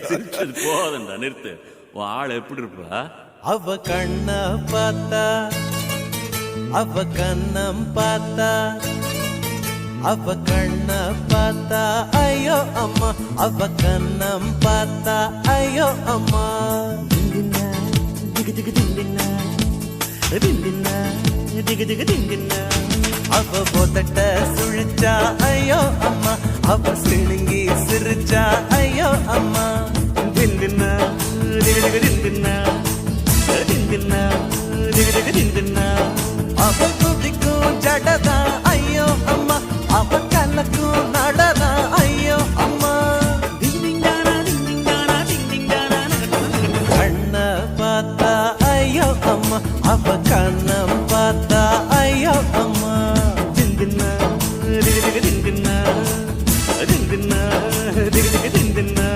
சிரிச்சது போதண்டா, நிறுத்து. உன் ஆள் எப்படி இருப்பா? அவ கண்ண பார்த்தா, அவ கண்ணம் பார்த்தா, அவ கண்ண பார்த்தா ஐயோ அம்மா, அவ கண்ணம் பார்த்தா ஐயோ அம்மா. திந்தினா திகு திகு திந்தினா, திந்தினா திகு திகு திந்தினா. அவ போதட்ட சுழிச்சா ஐயோ அம்மா, அவ சிணுங்கி சிரிச்சா ஐயோ அம்மா. திந்தினா திகு திகு திந்தினா, திந்தினா திகு திகு திந்தினா. அவ குதிக்கும் ஜடதா ஐயோ அம்மா, அவ கலக்கும் நடதா ஐயோ அம்மா. கண்ண பார்த்தா ஐயோ அம்மா, அவ கண்ணம் பார்த்தா ஐயோ அம்மா. திந்தினா திகு திகு திந்தினா, திந்தினா திகு திகு திந்தினா.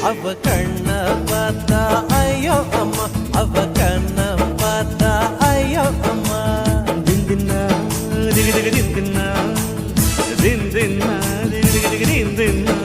அவ கண்ண பார்த்தா ஐயோ அம்மா, அவ கண்ண பார்த்தா ஐயோ அம்மா. திந்தினா திகு திகு திந்தினா, திந்தினா திகு திகு திந்தினா.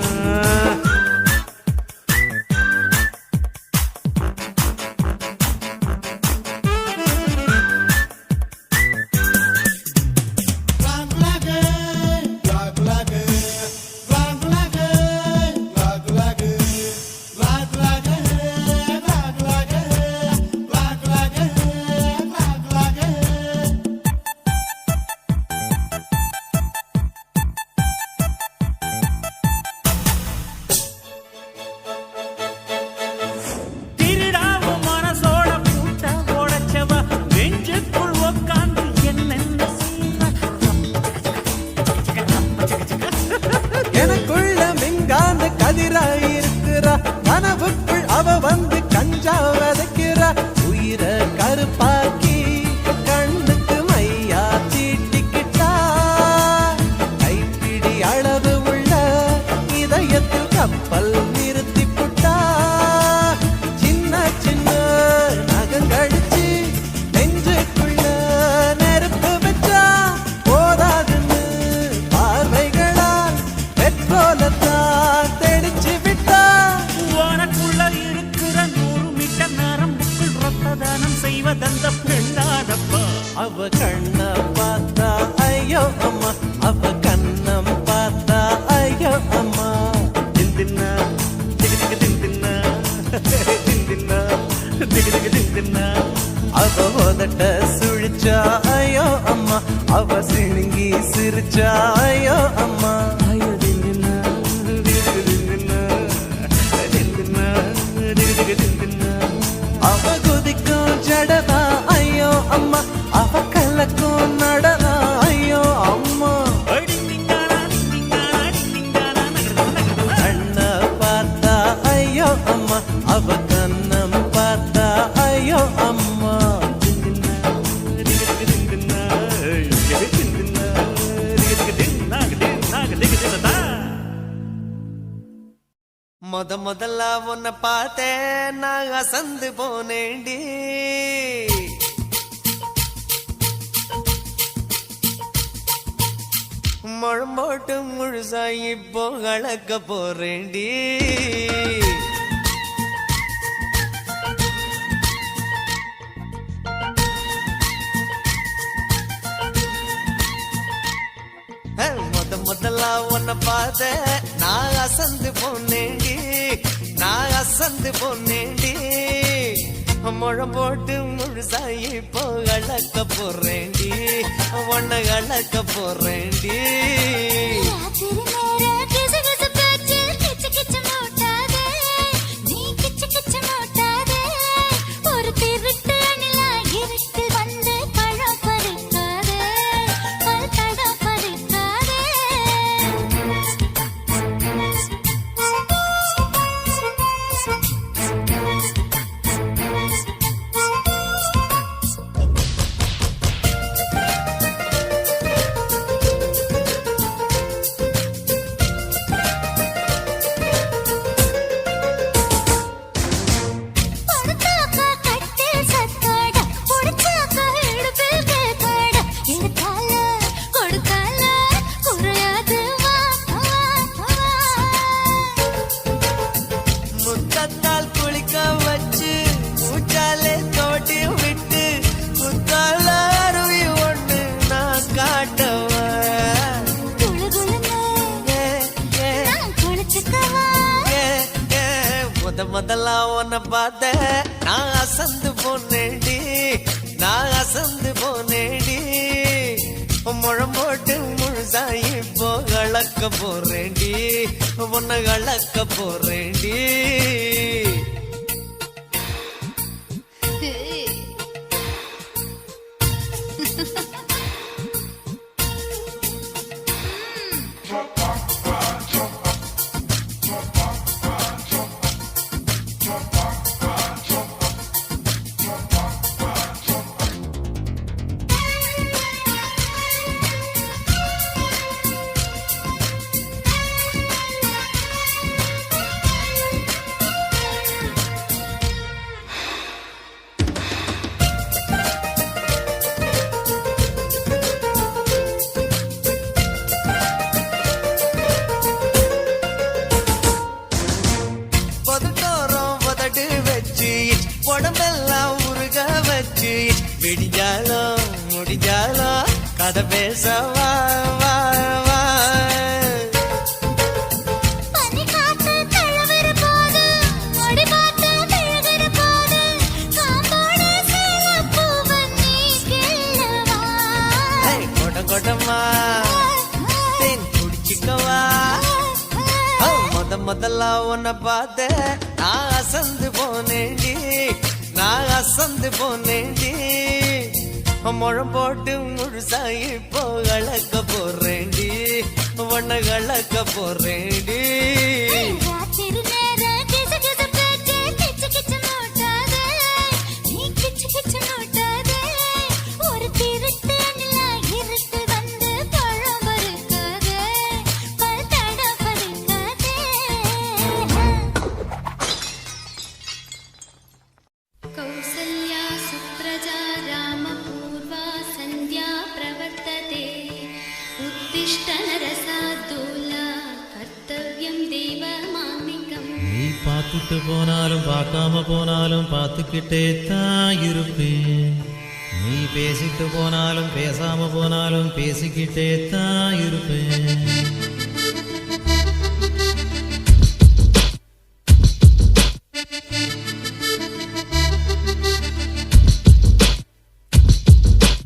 எனக்குள்ள மின்காந்த கதிராயிருக்கிறா, கனவுக்குள் அவ வந்து கஞ்சா வதைக்கிறா. உயிரை கருப்பாக்கி கண்ணுக்கு மையா சீட்டிக்கிட்டா, கைப்பிடி அளவு உள்ள இதயத்தில் கப்பல் நிறுத்தி புட்டா. சின்ன சின்ன நகங்கழிச்சு நெஞ்சுக்குள்ள நெருப்பு வச்சா, போதாதுன்னு பார்வைகளால் பெட்ரோலத்தான் தெளிச்சு விட்டா. உனக்குள்ள இருக்கிற 100 மீட்டர் நரம்புக்குள் ரத்ததானம் செய்வதந்த பெண்ணாதப்பா. அவ கண்ண பார்த்தா ஐயோ அம்மா, அவ கண்ணம் பார்த்தா ஐயோ அம்மா. திந்தினா திகு திகு திந்தினா, திந்தினா திகு திகு திந்தினா. அவ உதட்ட சுழிச்சா ஐயோ அம்மா, அவ சிணுங்கி சிரிச்சா ஐயோ அம்மா. ஐயோ திந்தினா திகு திகு திந்தினா, திந்தினா திகு திகு திந்தினா. அவ குதிக்கும் ஜடதா ஐயோ அம்மா, அவ கலக்கும் நடதா ஐயோ அம்மா. கண்ண பார்த்தா ஐயோ அம்மா, அவ கண்ணம் பார்த்தா ஐயோ அம்மா. முதல்ல உன்னை பார்த்தேன் நான் அசந்து போனேண்டி முழம்போட்டு முழுசா இப்போ கலக்க போறேண்டி முதல்ல உன்னை பார்த்த நான் அசந்து போனேண்டி நான் அசந்து போனேண்டி முழம் போட்டு முழுசாயி இப்போ கலக்க போறேண்டி உன்னை கலக்க போறேண்டி முதல்ல உன்னை பார்த்த நான் அசந்து போனேடி நான் அசந்து போனேடி முழம் போட்டு முழுசா இப்போ கலக்க போறேண்டி உன்னை கலக்க போறேண்டி உடம்பெல்லாம் உருக வச்சு விடிஞ்சாலும் முடிஞ்சாலும் கதை பேச வா வா வா கொடமா தேன் குடிச்சுக்கவா முதல்ல உன்னை பார்த்த நான் அசந்து போனேண்டி நான் அசந்து போனேண்டி முழம் போட்டு முழுசா இப்போ கலக்க போறேண்டி உன்னை கலக்க போறேண்டி பார்த்துட்டு போனாலும் பார்க்காம போனாலும் பார்த்துக்கிட்டே தான் இருப்பேன் நீ பேசிட்டு போனாலும் பேசாம போனாலும் பேசிக்கிட்டே தான் இருப்பேன்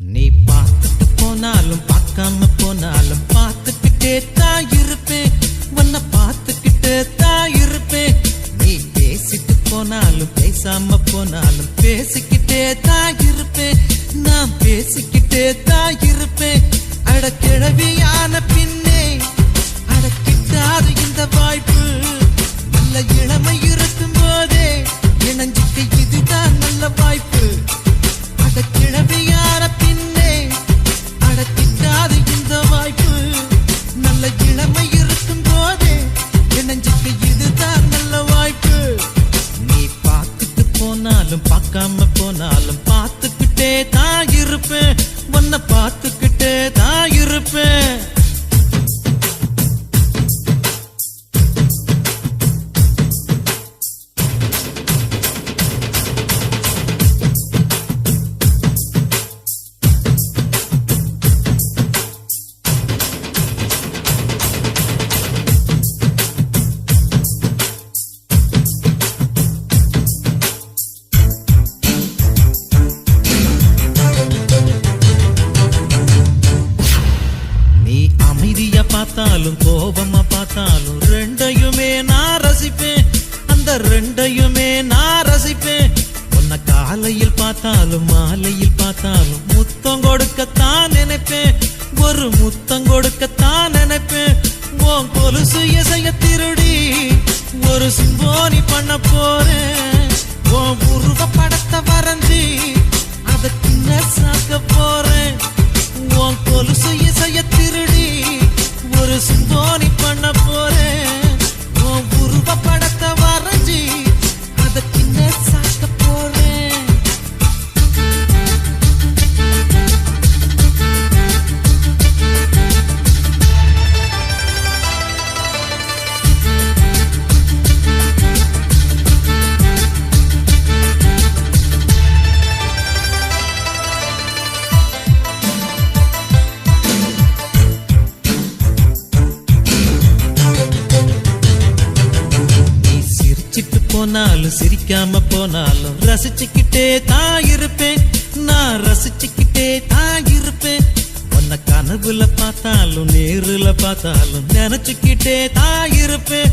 நீ பார்த்துட்டு போனாலும் பார்க்காம போனாலும் பார்த்துக்கிட்டே தான் இருப்பேன் உன்னை பார்த்துக்கிட்டே தான் இருப்பேன் பேசிட்டு போனாலும் பேசாம போனாலும் பேசிக்கிட்டே தான் இருப்பேன் நான் பேசிக்கிட்டே தான் இருப்பேன் அட கிழவியான பின்னே அந்த ரெண்டையுமே நான் ரசிப்பேன். உன்னை காலையில் பார்த்தாலும் மாலையில் பார்த்தாலும் முத்தம் கொடுக்கத்தான் நினைப்பேன். ஒரு முத்தம் கொடுக்கத்தான் நினைப்பேன். உன் கொலுசு இசைய திருடி ஒரு சிம்போனி பண்ண போறேன். உன் உருவ படத்தை வரைஞ்சி அதை சின்ன சாக்க போறேன். உன் கொலுசு இசைய திருடி ஒரு சிம்போனி பண்ண போறேன். உன் உருவ படத்தை வரைஞ்சி அதை சின்ன சாக்க போறேன். போனாலும் சிரிக்காம போனாலும் ரசிச்சுக்கிட்டே தான் இருப்பேன். நான் ரசிச்சுக்கிட்டே தான் இருப்பேன். உன்னை கனவுல பார்த்தாலும் நேருல பார்த்தாலும் நினைச்சுக்கிட்டே தான் இருப்பேன்.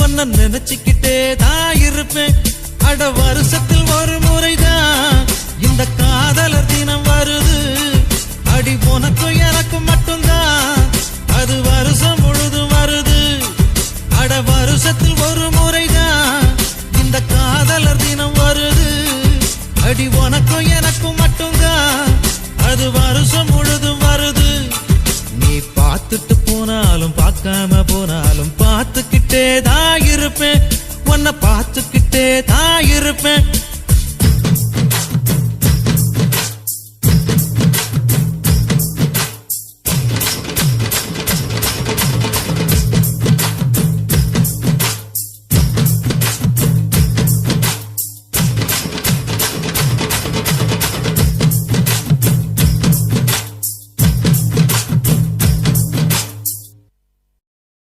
உன்னை நினைச்சுக்கிட்டே தான் இருப்பேன். அட வருஷத்தில் ஒரு முறைதான் இந்த காதலர் தினம் வருது. அடி உனக்கும் எனக்கும் மட்டும்தான் அது வருஷம் முழுதும் வருது. அட வருஷத்தில் ஒரு முறைதான் இந்த காதலர் தினம் வருது. அடி உனக்கும் எனக்கும் மட்டும்தான் அது வருஷம் முழுதும் வருது. நீ பார்த்துட்டு போனாலும் பார்க்காம போனாலும் பார்த்துக்கிட்டே தான் இருப்பேன். உன்னை பார்த்துக்கிட்டே தான் இருப்பேன்.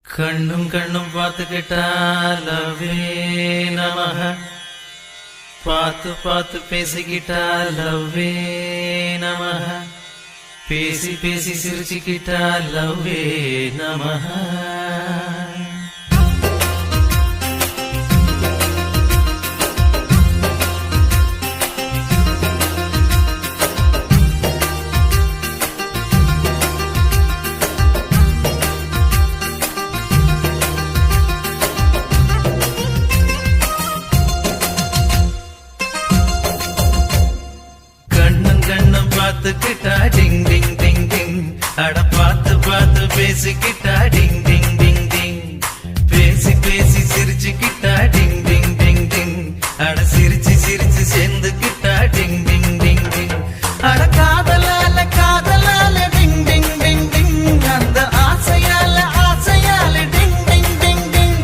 கண்ணும் கண்ணும் பார்த்துக்கிட்டா லவ்வே நமஹ. பார்த்து பார்த்து பேசிக்கிட்டா லவ்வே நமஹ. பேசி பேசி சிரிச்சுக்கிட்டா லவ்வே நமஹ. பார்த்துக்கிட்டா டிங் டிங் டிங் டிங். அட பார்த்து பார்த்து பேசிக்கிட்டா டிங் டிங் டிங் டிங். பேசி பேசி சிரிச்சுக்கிட்டா டிங் டிங் டிங் டிங். அட சிரிச்சு சிரிச்சு சேர்ந்துக்கிட்டா டிங் டிங் டிங் டிங். அட காதலால காதலால டிங் டிங் டிங் டிங். அந்த ஆசையால ஆசையால டிங் டிங் டிங் டிங்.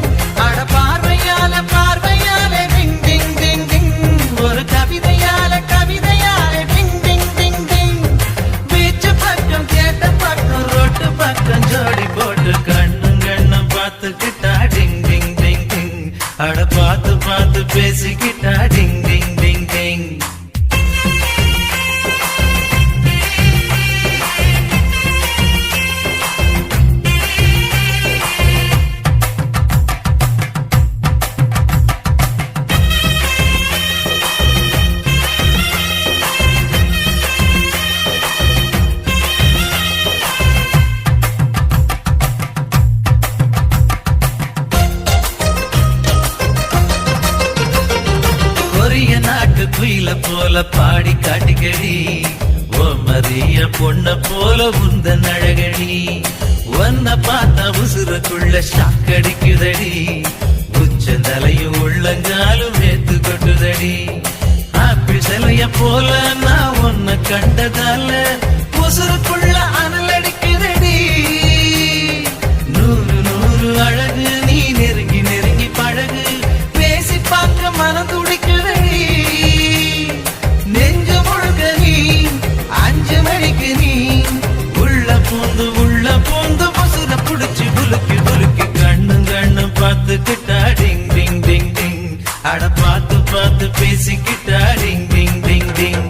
அட பார்வையால பார்வையால டிங் டிங் டிங் டிங். ஒரு கவிதையால கவிதையால டிங் டிங் டிங் டிங். பீச்சு பக்கம் கேட்ட பக்கம் ரோட்டு பக்கம் ஜோடி போட்டு கண்ணும் கண்ணும் பார்த்துக்கிட்டா டிங் டிங் டிங் டிங். அட பார்த்து பார்த்து பேசிக்கிட்டா டிங் டிங் டிங் டிங். குயில போல பாடி காட்டிக்கடி. ஓ மரிய பொண்ண போல உந்தன் அழகடி. ஒன்ன பார்த்தா உசுரக்குள்ள ஷாக் அடிக்குதடி. உச்சந்தலையும் உள்ளங்காலும் வேத்து கொட்டுதடி. ஆப்பிள் சிலைய போல நான் உன்னை கண்டதால உசுருக்குள்ள அனல் அடிக்குதடி. நூறு நூறு அழகு நீ நெருங்கி நெருங்கி பழகு. பேசி பார்க்க மனம் துடிக்குதடி. நெஞ்சு முழுக்க நீ அஞ்சு மணிக்கு நீ உள்ள பூந்து மசுர புடிச்சு புலுக்கி புலுக்கி கண்ணும் கண்ணும் பார்த்துக்கிட்டா டிங் டிங் டிங் டிங். அட பார்த்து பார்த்து பேசிக்கிட்டா டிங் டிங் டிங் டிங்.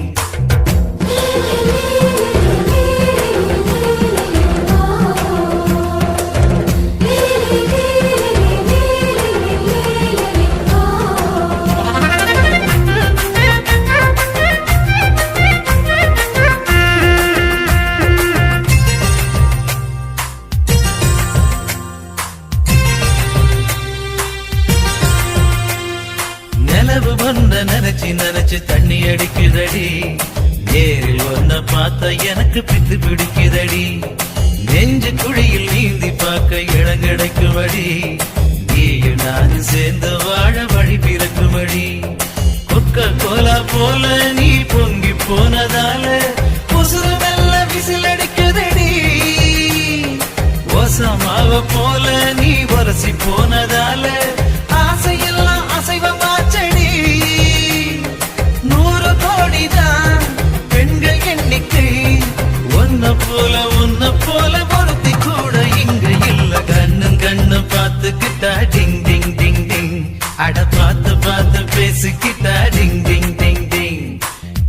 நிலவு ஒன்ன நினைச்சு நினைச்சு தண்ணி அடிக்குதடி நேரில் ஒன்ன பார்த்தா எனக்கு பித்து பிடிக்குதடி நெஞ்சு குழியில் நீந்தி பார்க்க இடம் கிடைக்குமடி நீயும் நானும் சேர்ந்து வாழ வழி பிறக்குமடி கொக்க கோலா போல நீ பொங்கி போனதால உசுறு மெல்ல விசில் அடிக்குதடி ஓசமாவ போல நீ வரசி போனதால ஆசையெல்லாம் அசைவமாச்சடி 100 கோடிதான் பெண்கள் எண்ணிக்கை உன்ன போல ஒருத்தி கூட இங்க இல்ல கண்ணும் கண்ணு பார்த்துக்கிட்டா டிங் டிங் டிங் டிங் அட பார்த்து பார்த்து பேசிக்கிட்டா டிங் டிங் டிங் டிங்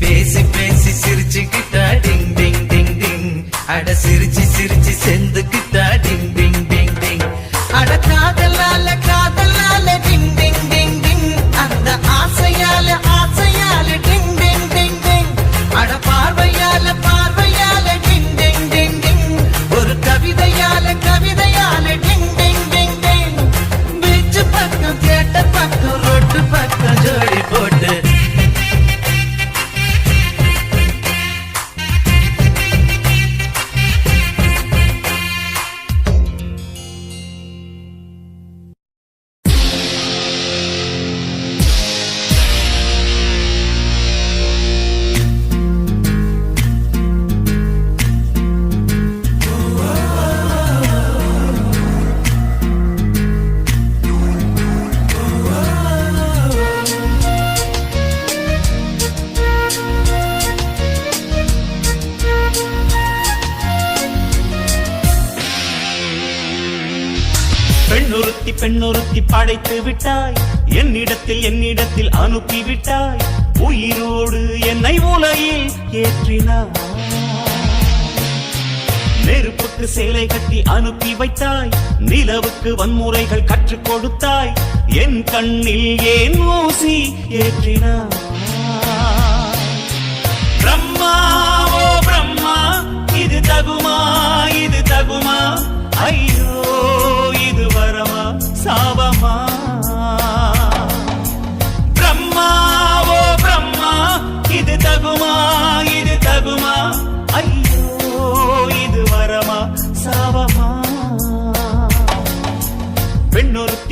பேசி பேசி சிரிச்சுக்கிட்டா டிங் டிங் டிங் டிங் அட சிரிச்சு சிரிச்சு செந்துக்கிட்டா டிங் டிங் டிங் டிங் அட காதலால டிங் டிங் டிங் டிங் அந்த ஆசையால டிங் டிங் டிங் டிங் அட பார்வையால டிங் டிங் டிங் டிங் ஒரு கவிதையால டிங் டிங் டிங் டிங் பீச் பக்கம் தியேட்டர் பக்கம் ரோட்டு பக்கம் ஜோடி போட்டு பெண்ணொருத்தி படைத்து விட்டாய் என்னிடத்தில் அனுப்பி விட்டாய் உயிரோடு என்னை உலகில் ஏற்றினாய் நெருப்புக்கு சேலை கட்டி அனுப்பி வைத்தாய் நிலவுக்கு வன்முறைகள் கற்றுக் கொடுத்தாய் என் கண்ணில் ஏன் ஊசி ஏற்றினாய் பிரம்மா ஓ பிரம்மா இது தகுமா ஐயோ இது வரமா சாபமா பிரம்மா ஓ பிரம்மா இது தகுமா ஐயோ இது வரமா சாபமா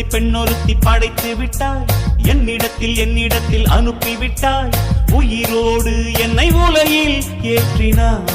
பெண்ணொருத்தி படைத்து விட்டாய் என்னிடத்தில் அனுப்பி விட்டாய் உயிரோடு என்னை உலகில் ஏற்றினாய்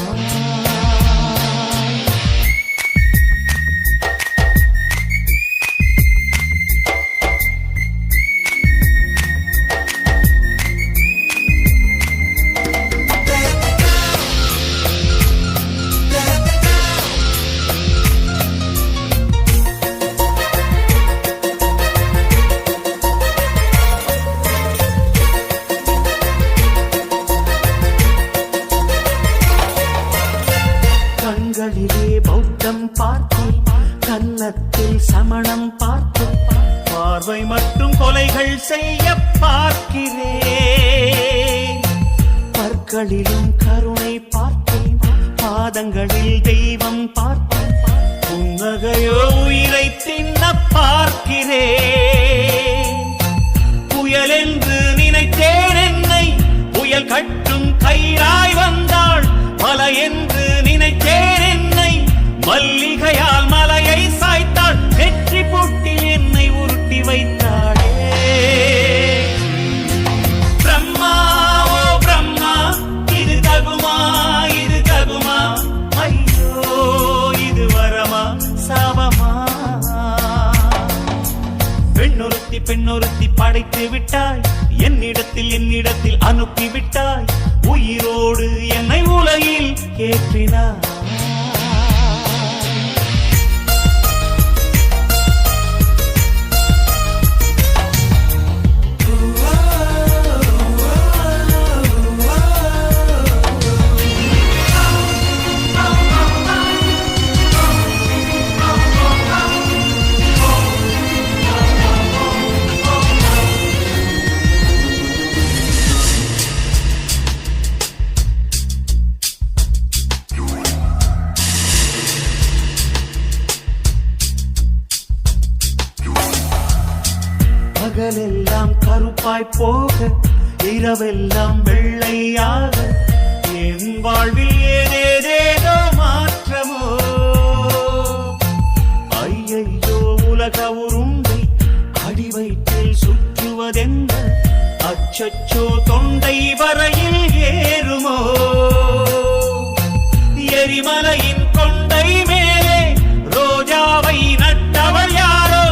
கண்களிலே பௌத்தம் பார்த்தேன் கன்னத்தில் சமணம் பார்த்தேன் பார்வை மட்டும் கொலைகள் செய்ய பார்க்கிறேன் பற்களிலும் கருணை பார்த்தேன் பாதங்களில் தெய்வம் பார்த்தேன் புன்னகையோ உயிரை தின்ன பார்க்கிறேன் புயல் என்று நினைத்தேன் என்னை புயல் கட்டும் கயிறாய் வந்தாள் மலை என்று நினைத்தேன் என்னை மல்லிகையால் மலையை சாய்த்தாள் வெற்றி போட்டில் என்னை உருட்டி வைத்தாளே பிரம்மா ஓ பிரம்மா இது தகுமா ஐயோ இது வரமா சாபமா பெண்ணொருத்தி படைத்து விட்டாய் என்னிடத்தில் அனுப்பி விட்டாய் உயிரோடு என்னை உலகில் ஏற்றினாய் பகலெல்லாம் கருப்பாய் போக இரவெல்லாம் வெள்ளையாக என் வாழ்வில் ஏதேதேதோ மாற்றமோ ஐயையோ உலக உருண்டை அடி வயிற்றில் சுற்றுவதென்ன அச்சச்சோ தொண்டை வரையில் ஏறுமோ எரிமலையின் கொண்டை மேலே ரோஜாவை நட்டவள் யாரோ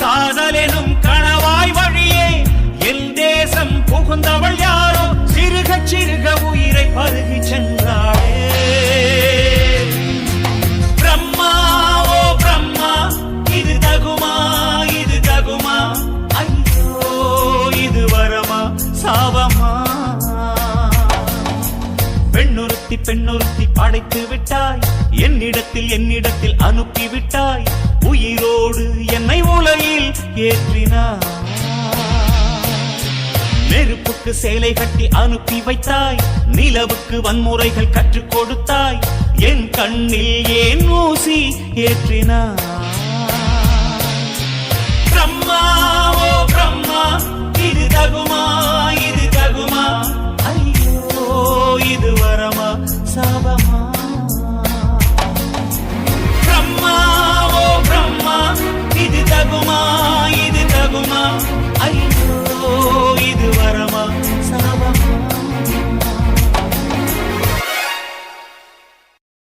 காதலெனும் கணவாய் வழியே என் தேசம் புகுந்தவள் யாரோ சிறுக சிறுக உயிரை பருகி சென்றாளே பிரம்மா ஓ பிரம்மா இது தகுமா இது தகுமா ஐயோ இது வரமா சாவமா பெண்ணொருத்தி படைத்து விட்டாய் என்னிடத்தில் அனுப்பி விட்டாய் உயிரோடு என்னை உலகில் ஏற்றினாய் நெருப்புக்கு சேலை கட்டி அனுப்பி வைத்தாய் நிலவுக்கு வன்முறைகள் கற்றுக் கொடுத்தாய் என் கண்ணில் ஏன் ஊசி ஏற்றினாய் பிரம்மா ஓ பிரம்மா இது தகுமா இது தகுமா ஐயோ இது வரமா சாபமா பிரம்மா ஓ பிரம்மா இது தகுமா இது தகுமா ஐயோ இது வரமா சாபமா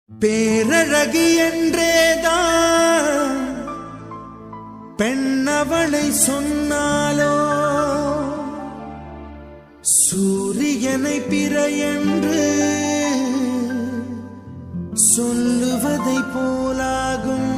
பேரழகி என்றேதான் பெண்ணவளை சொன்னாலோ சூரியனை பிற என்று சொல்லுவதை போலாகும்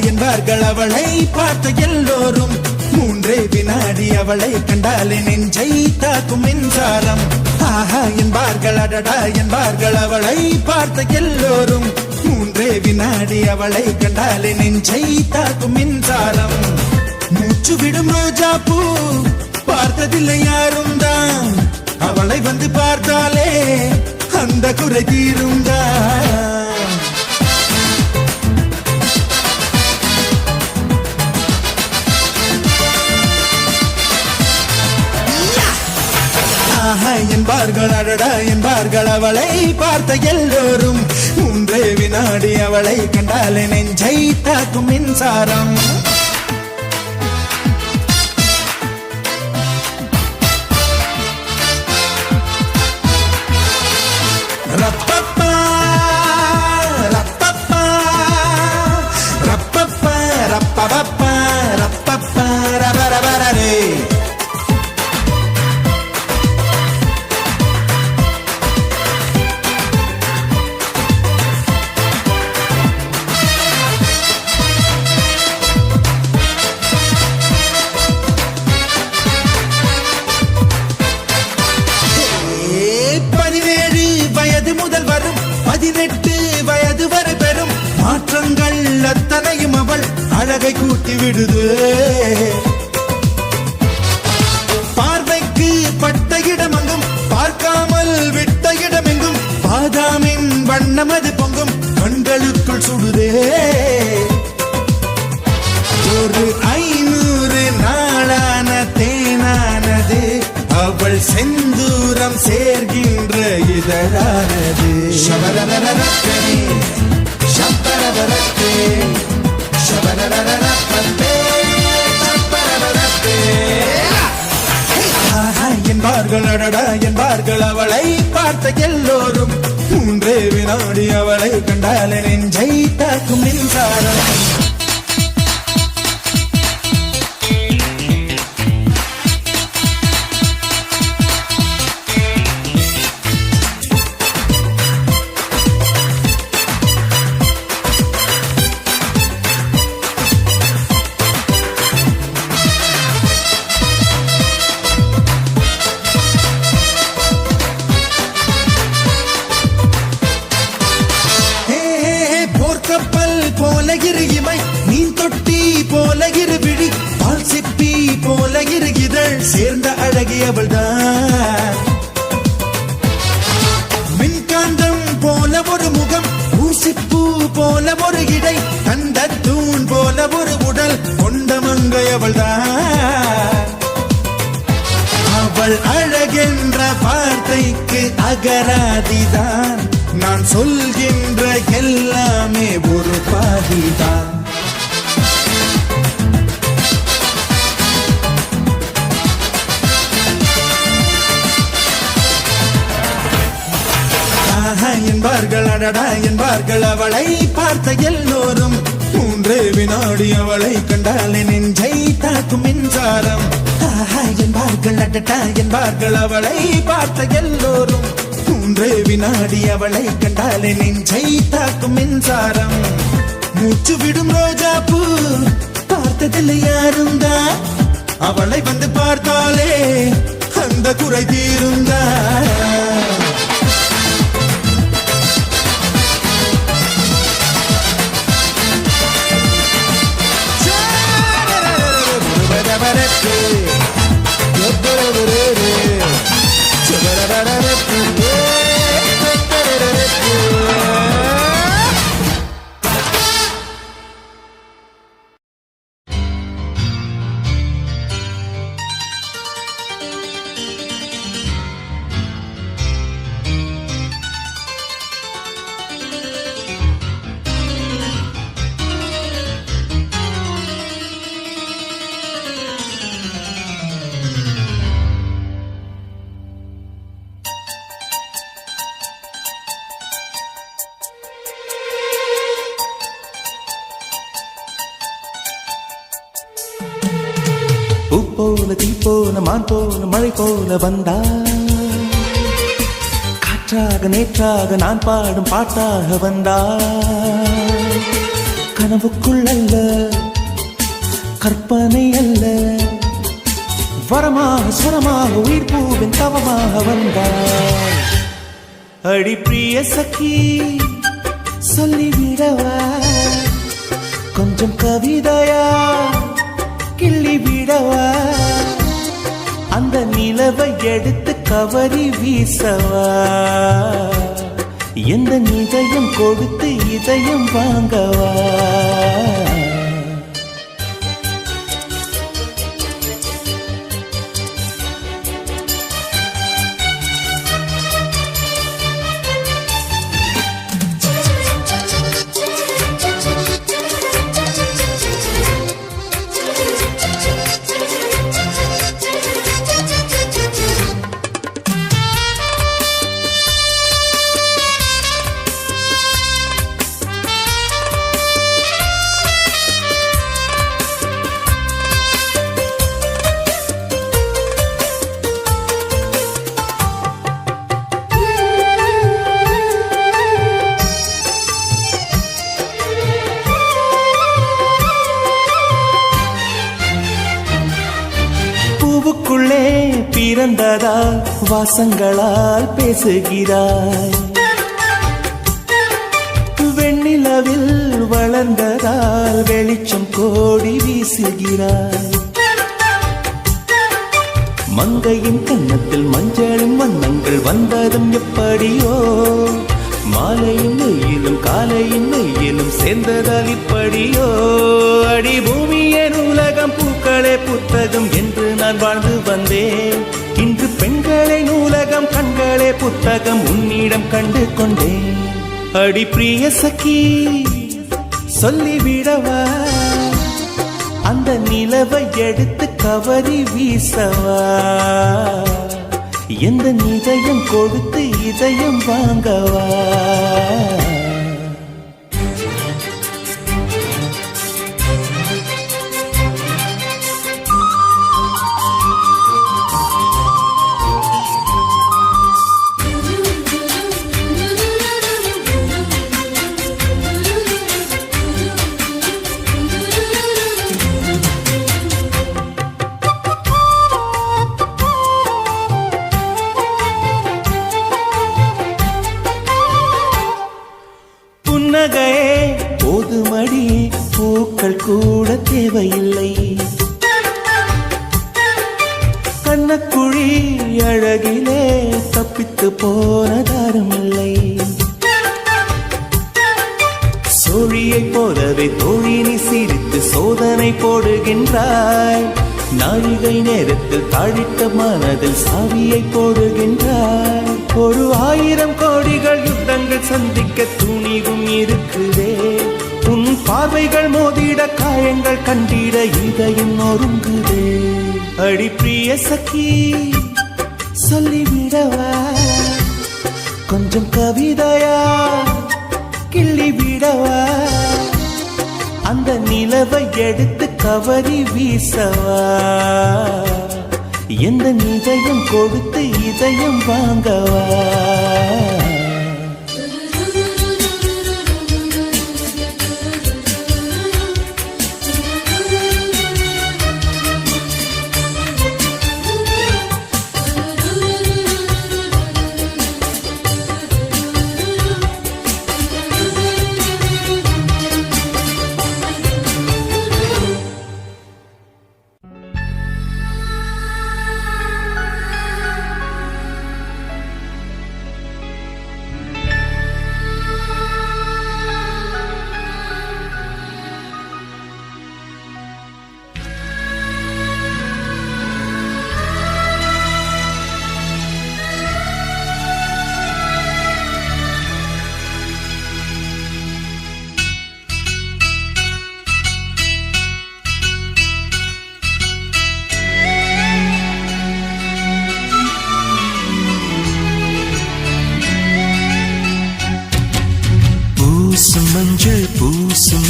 என்பார்கள் அவளை பார்த்த எல்லோரும் மூன்றே வினாடி அவளை கண்டாலே நெஞ்சை தாக்கும் மின்சாரம் ஆஹா என்பார்கள் அடடா என்பார்கள் அவளை பார்த்த எல்லோரும் மூன்றே வினாடி அவளை கண்டாலே நெஞ்சை தாக்கும் மின்சாரம் மூச்சு விடும் ரோஜா பூ பார்த்ததில்லை யாரும் தான் அவளை வந்து பார்த்தாலே அந்த குறை தீருந்தான் என்பார்கள் அடடா என்பார்கள் அவளை பார்த்த எல்லோரும் மூன்றே வினாடி அவளை கண்டாலே நெஞ்சை தாக்கும் மின்சாரம் ரப்பப்பா ரப்பப்பா ரப்பப்பா ரப்பப்பா ரப்பப்பா ரபரபரே அத்தனையும் அவள் அழகை கூட்டி விடுது பார்வைக்கு பட்ட இடமெங்கும் பார்க்காமல் விட்ட இடமெங்கும் பாதாமின் வண்ணம் அது பொங்கும் கண்களுக்குள் சுடுதே ஒரு 500 நாளான தேனானது அவள் செந்தூரம் சேர்கின்ற இதழானது சபரரரரே என்பார்கள் அடடா என்பார்கள் அவளை பார்த்த எல்லோரும் மூன்றே வினாடி அவளை கண்டாலே நெஞ்சை தாக்கும் மின்சாரம் கப்பல் போல இரு இமை, மீன் தொட்டி போல இரு விழி, பால் சிப்பி போல இரு இதழ், சேர்ந்த அழகியவள்தான். மின்காந்தம் போல ஒரு முகம், ஊசிப்பூ போல ஒரு இடை, தந்த தூண் போல ஒரு உடல் கொண்ட மங்கையவள்தான். அவள் அழகென்ற வார்த்தைக்கு அகராதிதான், நான் சொல்கின்ற எல்லாமே ஒரு பாதிதான். என்பார்கள் அடடா என்பார்கள் அவளை பார்த்த எல்லோரும், 3 வினாடி அவளை கண்டாலே நெஞ்சை தாக்கும் மின்சாரம். என்பார்கள் அடடா என்பார்கள் அவளை பார்த்த எல்லோரும், 3 வினாடி அவளை கண்டாலே நெஞ்சை தாக்கும் மின்சாரம். மூச்சு விடும் ரோஜா பூ பார்த்ததில்லை யாரும் தான், அவளை வந்து பார்த்தாலே அந்த குறை தீருந்தா. பூ போல தீ போல மான் போல மழை போல வந்தா, காற்றாக நேற்றாக நான் பாடும் பாட்டாக வந்தா. கனவுக்குள் அல்ல கற்பனை அல்ல, வரமாக சுரமாக உயிர் பூவின் தவமாக வந்தா. அடி பிரிய சखी சொல்லிவிடவா கொஞ்சம் கவிதையா கிள்ளி விடவா, அந்த நிலவை எடுத்து கவரி வீசவா, எந்த இதயம் கொடுத்து இதயம் வாங்கவா. பூவுக்குள்ளே பிறந்ததால் வாசங்களால் பேசுகிறாய், வெண்ணிலவில் வளர்ந்ததால் வெளிச்சம் கோடி வீசுகிறாய். மங்கையின் கன்னத்தில் மஞ்சளின் வண்ணங்கள் வந்ததும் எப்படியோ, மாலையின் வெயிலும் காலையின் வெயிலும் சேர்ந்ததால் இப்படியோ. அடி பூமியே நூலகம் பூக்களே புத்தகம் என்று நான் வாழ்ந்து வந்தேன், இன்று பெண்களே நூலகம் கண்களே புத்தகம் உன்னிடம் கண்டு கொண்டேன். அடி பிரிய சखी சொல்லிவிடவா, அந்த நிலவை எடுத்து கவரி வீசவா, எந்த இதயம் கொடுத்து இதயம் வாங்கவா. மடி பூக்கள் கூட தேவையில்லை. கண்ணக்குழி அழகிலே தப்பித்து போனதாருமில்லை. சோழியைப் போலவே தோழினி சிரித்து சோதனை போடுகின்றாய். நாழிகை நேரத்தில் தாழிட்ட மனதில் சாவியை போடுகின்றாய். 1000 கோடிகள் யுத்தங்கள் சந்திக்க துணிவும் இருக்குதே. உன் பார்வைகள் மோதிட காயங்கள் கண்டிட இதயம் நொறுங்குதே. அடி பிரிய சखी சொல்லிவிடவா கொஞ்சம் கவிதையா கிள்ளி விடவா. அந்த நிலவை எடுத்து கவரி வீசவா. எந்த இதயம் கொடுத்து இதயம் வாங்கவா.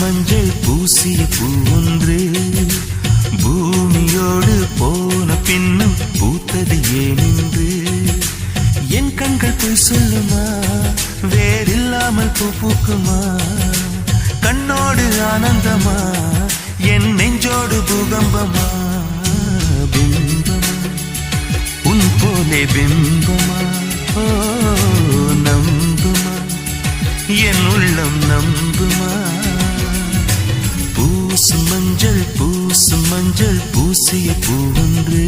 மஞ்சள் பூசிய பூவொன்று பூமியோடு போன பின்னும் பூத்தது ஏனென்று என் கண்கள் போய் சொல்லுமா. வேறில்லாமல் பூ பூக்குமா. கண்ணோடு ஆனந்தமா என் நெஞ்சோடு பூகம்பமா. பிம்பமா உன் போலே பிம்பமா. ஓ நம்புமா என் உள்ளம் நம்புமா. பூசும் மஞ்சள் பூசிய பூவொன்று